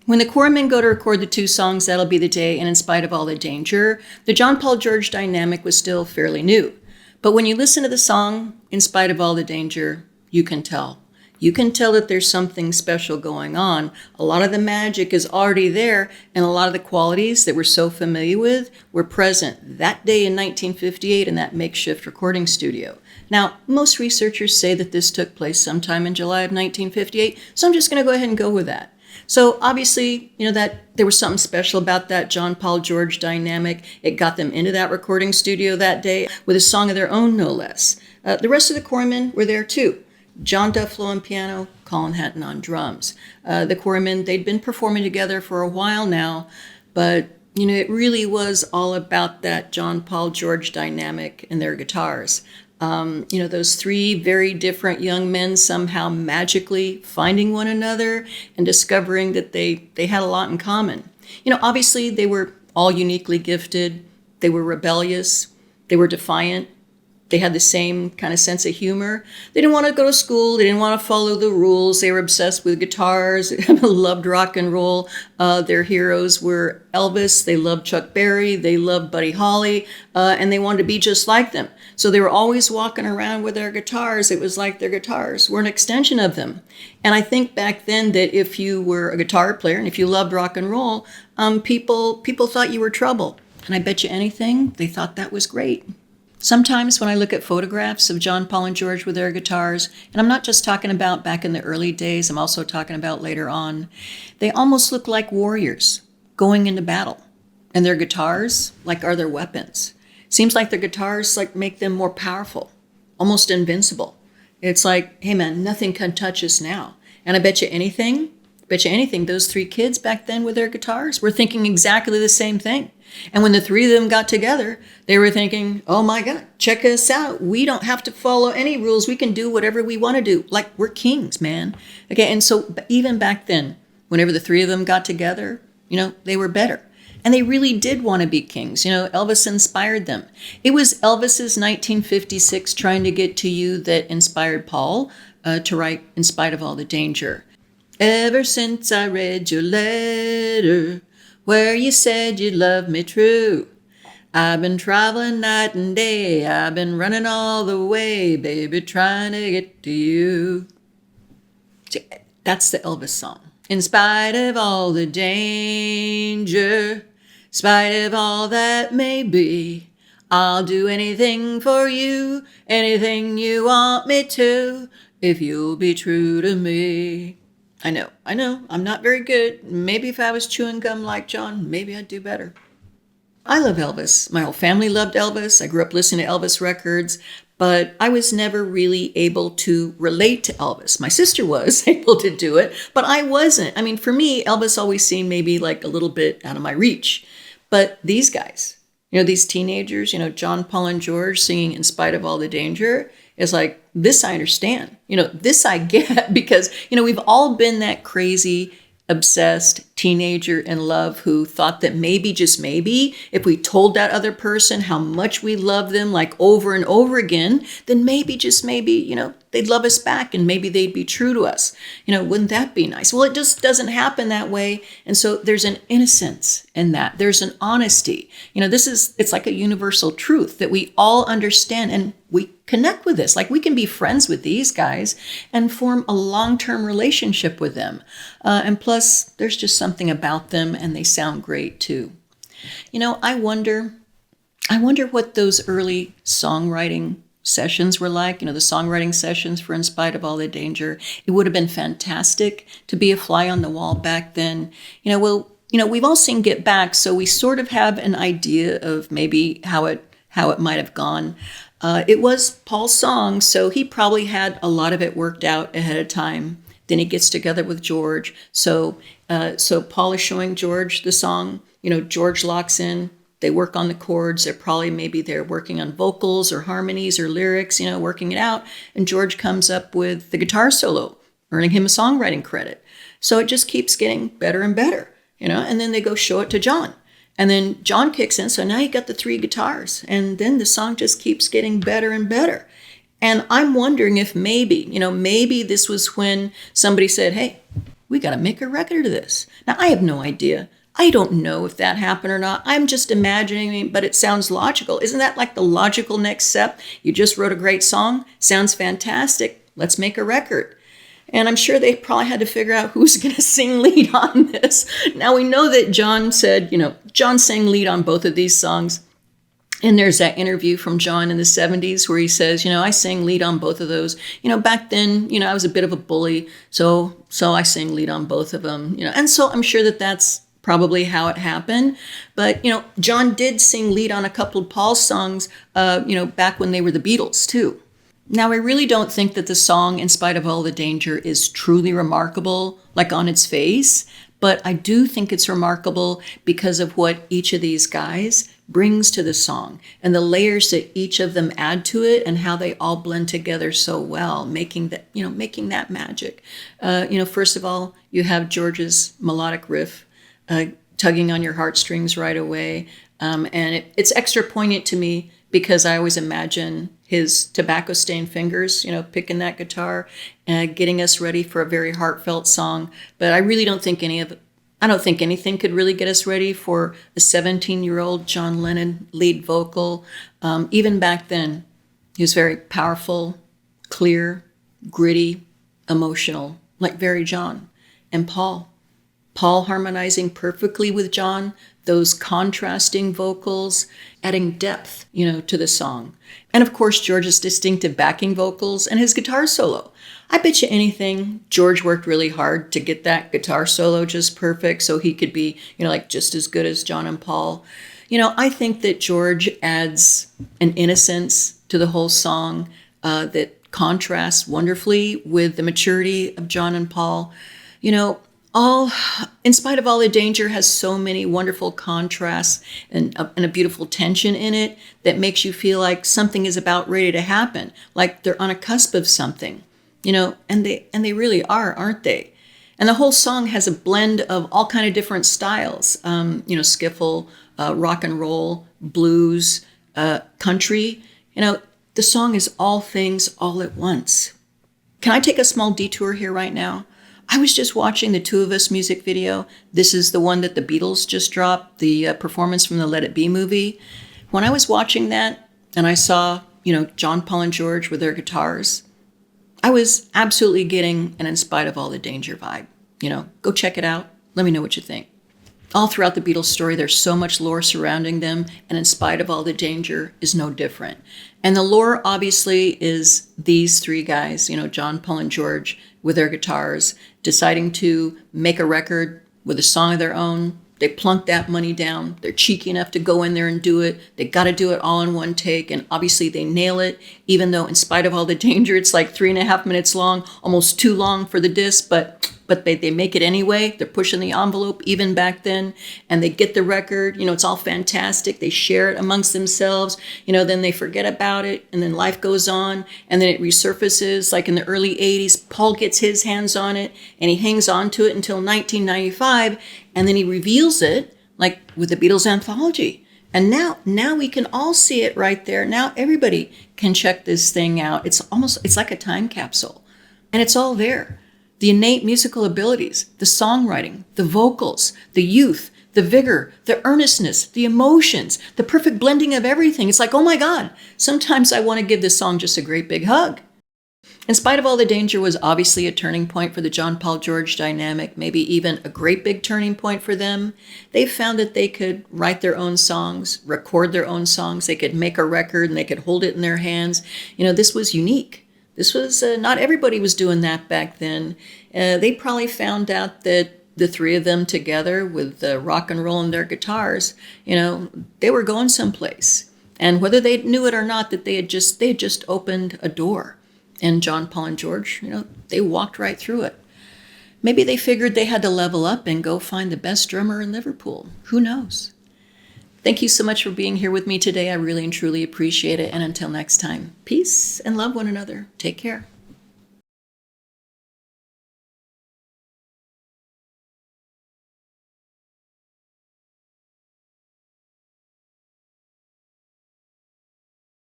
When the Quarrymen go to record the two songs, That'll Be the Day and In Spite of All the Danger, the John Paul George dynamic was still fairly new. But when you listen to the song, In Spite of All the Danger, you can tell. You can tell that there's something special going on. A lot of the magic is already there, and a lot of the qualities that we're so familiar with were present that day in 1958 in that makeshift recording studio. Now, most researchers say that this took place sometime in July of 1958, so I'm just going to go ahead and go with that. So obviously, that there was something special about that John Paul George dynamic. It got them into that recording studio that day with a song of their own, no less. The rest of the Quarrymen were there too. John Dufflo on piano, Colin Hatton on drums. The Quarrymen, they'd been performing together for a while now, but it really was all about that John Paul George dynamic and their guitars. Those three very different young men somehow magically finding one another and discovering that they had a lot in common. Obviously they were all uniquely gifted. They were rebellious. They were defiant. They had the same kind of sense of humor. They didn't want to go to school. They didn't want to follow the rules. They were obsessed with guitars, loved rock and roll. Their heroes were Elvis. They loved Chuck Berry. They loved Buddy Holly. And they wanted to be just like them. So they were always walking around with their guitars. It was like their guitars were an extension of them. And I think back then that if you were a guitar player and if you loved rock and roll, people thought you were trouble. And I bet you anything, they thought that was great. Sometimes when I look at photographs of John, Paul, and George with their guitars, and I'm not just talking about back in the early days, I'm also talking about later on, they almost look like warriors going into battle. And their guitars, are their weapons. Seems like their guitars, make them more powerful, almost invincible. It's like, hey man, nothing can touch us now. And I bet you anything, those three kids back then with their guitars were thinking exactly the same thing. And when the three of them got together, they were thinking, oh my God, check us out. We don't have to follow any rules. We can do whatever we want to do. We're kings, man. Okay, and so even back then, whenever the three of them got together, they were better. And they really did want to be kings. Elvis inspired them. It was Elvis's 1956 Trying to Get to You that inspired Paul to write In Spite of All the Danger. Ever since I read your letter, where you said you loved me true, I've been traveling night and day. I've been running all the way, baby, trying to get to you. That's the Elvis song. In spite of all the danger, in spite of all that may be, I'll do anything for you, anything you want me to, if you'll be true to me. I know, I'm not very good. Maybe if I was chewing gum like John, maybe I'd do better. I love Elvis. My whole family loved Elvis. I grew up listening to Elvis records, but I was never really able to relate to Elvis. My sister was able to do it, but I wasn't. For me, Elvis always seemed maybe a little bit out of my reach. But these guys, these teenagers, John, Paul, and George singing In Spite of All the Danger, is this I understand. This I get because, we've all been that crazy, obsessed teenager in love who thought that maybe, just maybe, if we told that other person how much we love them over and over again, then maybe, just maybe, they'd love us back and maybe they'd be true to us. Wouldn't that be nice? Well, it just doesn't happen that way. And so there's an innocence in that. There's an honesty. It's like a universal truth that we all understand and we connect with this. We can be friends with these guys and form a long-term relationship with them. And plus, there's just something about them and they sound great too. I wonder what those early songwriting sessions were like, the songwriting sessions for In Spite of All the Danger. It would have been fantastic to be a fly on the wall back then. We've all seen Get Back, so we sort of have an idea of maybe how it might have gone. It was Paul's song, so he probably had a lot of it worked out ahead of time. Then he gets together with George. So Paul is showing George the song. George locks in. They work on the chords. They're working on vocals or harmonies or lyrics, working it out. And George comes up with the guitar solo, earning him a songwriting credit. So it just keeps getting better and better, and then they go show it to John. And then John kicks in. So now you got the three guitars. And then the song just keeps getting better and better. And I'm wondering if maybe this was when somebody said, hey, we got to make a record of this. Now, I have no idea. I don't know if that happened or not. I'm just imagining, but it sounds logical. Isn't that like the logical next step? You just wrote a great song. Sounds fantastic. Let's make a record. And I'm sure they probably had to figure out who's going to sing lead on this. Now, we know that John said, John sang lead on both of these songs. And there's that interview from John in the 70s where he says, I sang lead on both of those. Back then, I was a bit of a bully. So I sang lead on both of them, And so I'm sure that that's probably how it happened. But, John did sing lead on a couple of Paul's songs, back when they were the Beatles, too. Now, I really don't think that the song, In Spite of All the Danger, is truly remarkable, like on its face. But I do think it's remarkable because of what each of these guys brings to the song and the layers that each of them add to it and how they all blend together so well, making that magic. First of all, you have George's melodic riff, tugging on your heartstrings right away. And it's extra poignant to me because I always imagine his tobacco-stained fingers, picking that guitar and getting us ready for a very heartfelt song. But I really don't think anything could really get us ready for a 17-year-old John Lennon lead vocal. Even back then, he was very powerful, clear, gritty, emotional, like very John. And Paul harmonizing perfectly with John, those contrasting vocals, adding depth, to the song. And of course, George's distinctive backing vocals and his guitar solo. I bet you anything, George worked really hard to get that guitar solo just perfect so he could be, just as good as John and Paul. I think that George adds an innocence to the whole song that contrasts wonderfully with the maturity of John and Paul. In Spite of All the Danger has so many wonderful contrasts and a beautiful tension in it that makes you feel like something is about ready to happen, like they're on a cusp of something, and they really are, aren't they? And the whole song has a blend of all kind of different styles, skiffle, rock and roll, blues, country. The song is all things all at once. Can I take a small detour here right now? I was just watching the Two of Us music video. This is the one that the Beatles just dropped, the performance from the Let It Be movie. When I was watching that and I saw, John, Paul, and George with their guitars, I was absolutely getting an In Spite of All the Danger vibe. Go check it out. Let me know what you think. All throughout the Beatles story, there's so much lore surrounding them, and In Spite of All the Danger is no different. And the lore, obviously, is these three guys, John, Paul, and George, with their guitars, deciding to make a record with a song of their own. They plunk that money down. They're cheeky enough to go in there and do it. They got to do it all in one take, and obviously they nail it, even though In Spite of All the Danger, it's like 3.5 minutes long, almost too long for the disc, but they make it anyway. They're pushing the envelope even back then, and they get the record. It's all fantastic. They share it amongst themselves. Then they forget about it, and then life goes on, and then it resurfaces. Like in the early 80s, Paul gets his hands on it, and he hangs on to it until 1995, and then he reveals it, like with the Beatles anthology. And now we can all see it right there. Now everybody can check this thing out. It's like a time capsule, and it's all there. The innate musical abilities, the songwriting, the vocals, the youth, the vigor, the earnestness, the emotions, the perfect blending of everything. It's like, oh my God, sometimes I want to give this song just a great big hug. In Spite of All the Danger was obviously a turning point for the John Paul George dynamic, maybe even a great big turning point for them. They found that they could write their own songs, record their own songs, they could make a record and they could hold it in their hands. This was unique. This was, not everybody was doing that back then. They probably found out that the three of them together with rock and roll and their guitars, they were going someplace. And whether they knew it or not, that they had just opened a door. And John, Paul, and George, they walked right through it. Maybe they figured they had to level up and go find the best drummer in Liverpool. Who knows? Thank you so much for being here with me today. I really and truly appreciate it. And until next time, peace and love one another. Take care.